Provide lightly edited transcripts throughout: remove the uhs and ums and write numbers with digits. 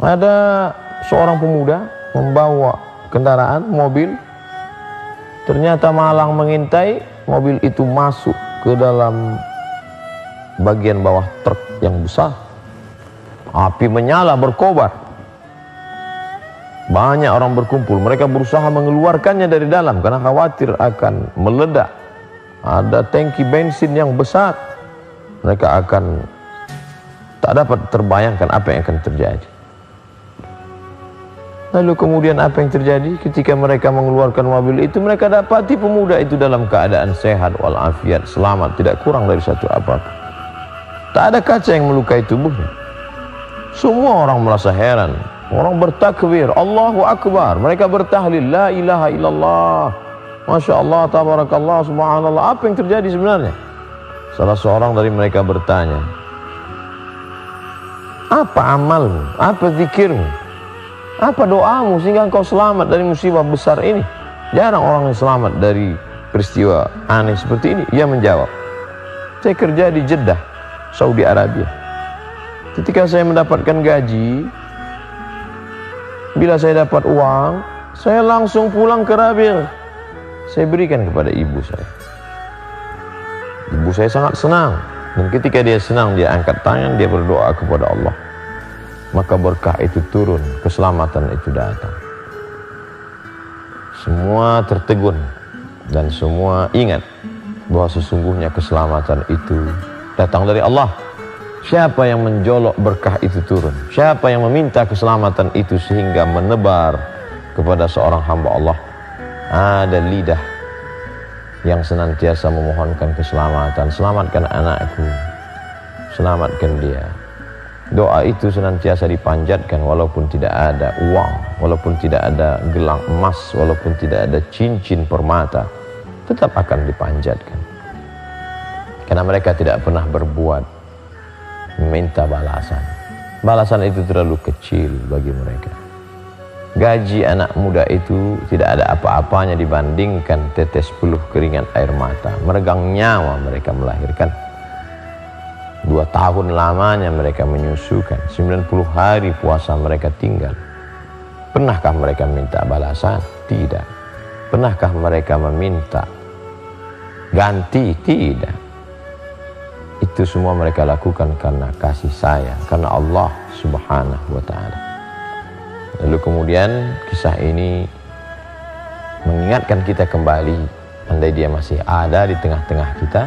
Ada seorang pemuda membawa kendaraan, mobil. Ternyata malang mengintai, mobil itu masuk ke dalam bagian bawah truk yang besar. Api menyala berkobar. Banyak orang berkumpul, mereka berusaha mengeluarkannya dari dalam karena khawatir akan meledak. Ada tangki bensin yang besar. Mereka akan tak dapat terbayangkan apa yang akan terjadi. Lalu kemudian apa yang terjadi ketika mereka mengeluarkan mobil itu? Mereka dapati pemuda itu dalam keadaan sehat walafiat, selamat, tidak kurang dari satu apapun. Tak ada kaca yang melukai tubuhnya. Semua orang merasa heran. Orang bertakbir, Allahu Akbar. Mereka bertahlil, la ilaha illallah, Masya Allah, tabarakallah, subhanallah. Apa yang terjadi sebenarnya? Salah seorang dari mereka bertanya, apa amalmu? Apa zikirmu? Apa doamu sehingga engkau selamat dari musibah besar ini? Jarang orang yang selamat dari peristiwa aneh seperti ini. Ia menjawab, saya kerja di Jeddah, Saudi Arabia. Ketika saya mendapatkan gaji, bila saya dapat uang, saya langsung pulang ke Rabil. Saya berikan kepada ibu saya. Ibu saya sangat senang. Dan ketika dia senang, dia angkat tangan, dia berdoa kepada Allah. Maka berkah itu turun, keselamatan itu datang. Semua tertegun dan semua ingat bahwa sesungguhnya keselamatan itu datang dari Allah. Siapa yang menjolok berkah itu turun? Siapa yang meminta keselamatan itu sehingga menebar kepada seorang hamba Allah? Ada lidah yang senantiasa memohonkan keselamatan. Selamatkan anakku, selamatkan dia. Doa itu senantiasa dipanjatkan walaupun tidak ada uang, walaupun tidak ada gelang emas, walaupun tidak ada cincin permata, tetap akan dipanjatkan. Karena mereka tidak pernah berbuat meminta balasan. Balasan itu terlalu kecil bagi mereka. Gaji anak muda itu tidak ada apa-apanya dibandingkan tetes peluh keringat air mata. Meregang nyawa mereka melahirkan. 2 tahun lamanya mereka menyusukan, 90 hari puasa mereka tinggal. Pernahkah mereka minta balasan? Tidak. Pernahkah mereka meminta ganti? Tidak. Itu semua mereka lakukan karena kasih sayang, karena Allah Subhanahu wa ta'ala. Lalu kemudian kisah ini mengingatkan kita kembali, andai dia masih ada di tengah-tengah kita,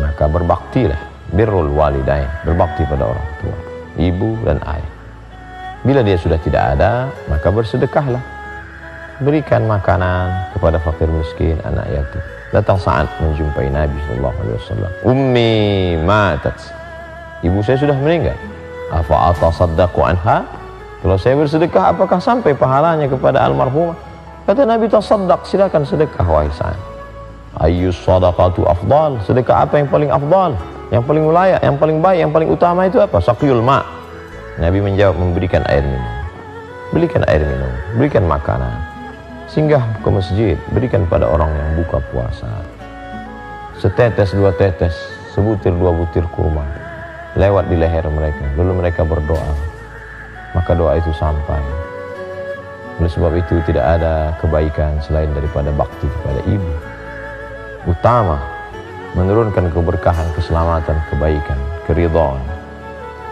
maka berbaktilah. Birrul walidain, berbakti pada orang tua, ibu dan ayah. Bila dia sudah tidak ada, maka bersedekahlah. Berikan makanan kepada fakir miskin, anak yatim. Datang saat menjumpai Nabi SAW. Ummi matat, ibu saya sudah meninggal. Afa atasaddaqu anha, kalau saya bersedekah apakah sampai pahalanya kepada almarhumah? Kata Nabi, tasaddaq, silakan sedekah wahai Sa'ad. Ayyus sadaqatu afdal, sedekah apa yang paling afdal, yang paling layak, yang paling baik, yang paling utama itu apa? Saqiyul ma'. Nabi menjawab, memberikan air minum. Berikan air minum, berikan makanan. Singgah ke masjid, berikan pada orang yang buka puasa. Setetes, 2 tetes, sebutir 2 butir kurma lewat di leher mereka, lalu mereka berdoa, maka doa itu sampai. Oleh sebab itu tidak ada kebaikan selain daripada bakti kepada ibu. Utama menurunkan keberkahan, keselamatan, kebaikan, keridhaan.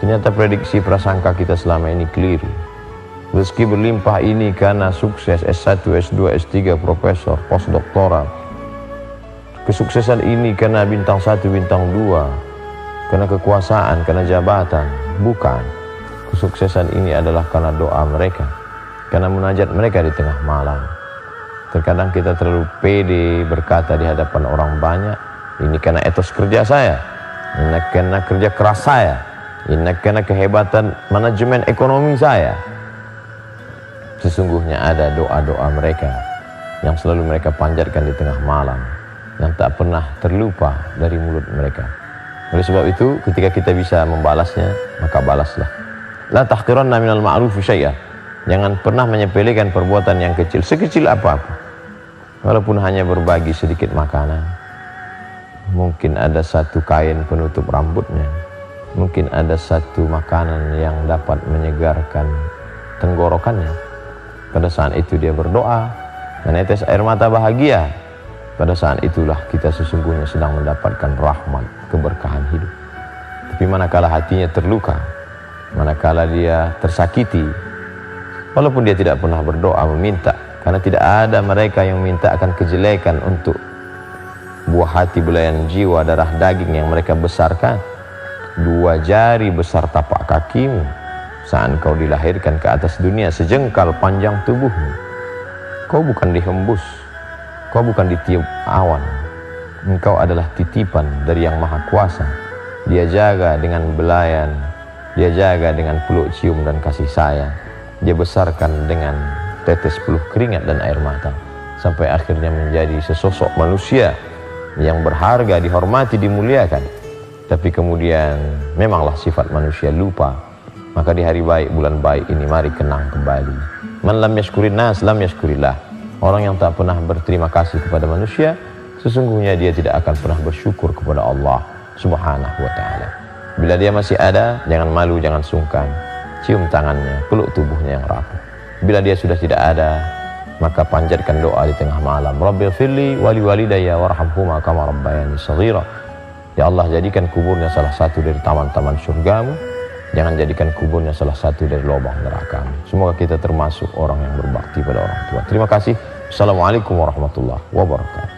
Ternyata prediksi prasangka kita selama ini keliru. Rezeki berlimpah ini karena sukses S1, S2, S3, profesor, postdoktoral. Kesuksesan ini karena bintang 1, bintang 2, karena kekuasaan, karena jabatan. Bukan. Kesuksesan ini adalah karena doa mereka, karena munajat mereka di tengah malam. Terkadang kita terlalu pede berkata di hadapan orang banyak, ini karena etos kerja saya, ini karena kerja keras saya, ini karena kehebatan manajemen ekonomi saya. Sesungguhnya ada doa-doa mereka yang selalu mereka panjatkan di tengah malam, yang tak pernah terlupa dari mulut mereka. Oleh sebab itu, ketika kita bisa membalasnya, maka balaslah. La tahqiranna minal ma'rufi syai'ah. Jangan pernah menyepelekan perbuatan yang kecil, sekecil apapun. Walaupun hanya berbagi sedikit makanan, mungkin ada 1 kain penutup rambutnya, mungkin ada satu makanan yang dapat menyegarkan tenggorokannya. Pada saat itu dia berdoa, menetes air mata bahagia. Pada saat itulah kita sesungguhnya sedang mendapatkan rahmat, keberkahan hidup. Tapi manakala hatinya terluka, manakala dia tersakiti, walaupun dia tidak pernah berdoa meminta, karena tidak ada mereka yang minta akan kejelekan untuk buah hati, belayan jiwa, darah daging yang mereka besarkan. 2 jari besar tapak kakimu saat kau dilahirkan ke atas dunia, sejengkal panjang tubuhmu. Kau bukan dihembus, kau bukan ditiup awan, engkau adalah titipan dari yang maha kuasa. Dia jaga dengan belayan, dia jaga dengan peluk cium dan kasih sayang. Dia besarkan dengan tetes peluh keringat dan air mata, sampai akhirnya menjadi sesosok manusia yang berharga, dihormati, dimuliakan. Tapi kemudian memanglah sifat manusia lupa. Maka di hari baik, bulan baik ini mari kenang kembali. Man lam yashkurin nas lam yashkurillah. Orang yang tak pernah berterima kasih kepada manusia, sesungguhnya dia tidak akan pernah bersyukur kepada Allah Subhanahu wa ta'ala. Bila dia masih ada, jangan malu, jangan sungkan. Cium tangannya, peluk tubuhnya yang rapuh. Bila dia sudah tidak ada, maka panjatkan doa di tengah malam. Rabbighfirli wali walidayya warhamhuma kama rabbayani shaghira. Ya Allah, jadikan kuburnya salah satu dari taman-taman surgamu. Jangan jadikan kuburnya salah satu dari lubang nerakamu. Semoga kita termasuk orang yang berbakti pada orang tua. Terima kasih. Assalamualaikum warahmatullahi wabarakatuh.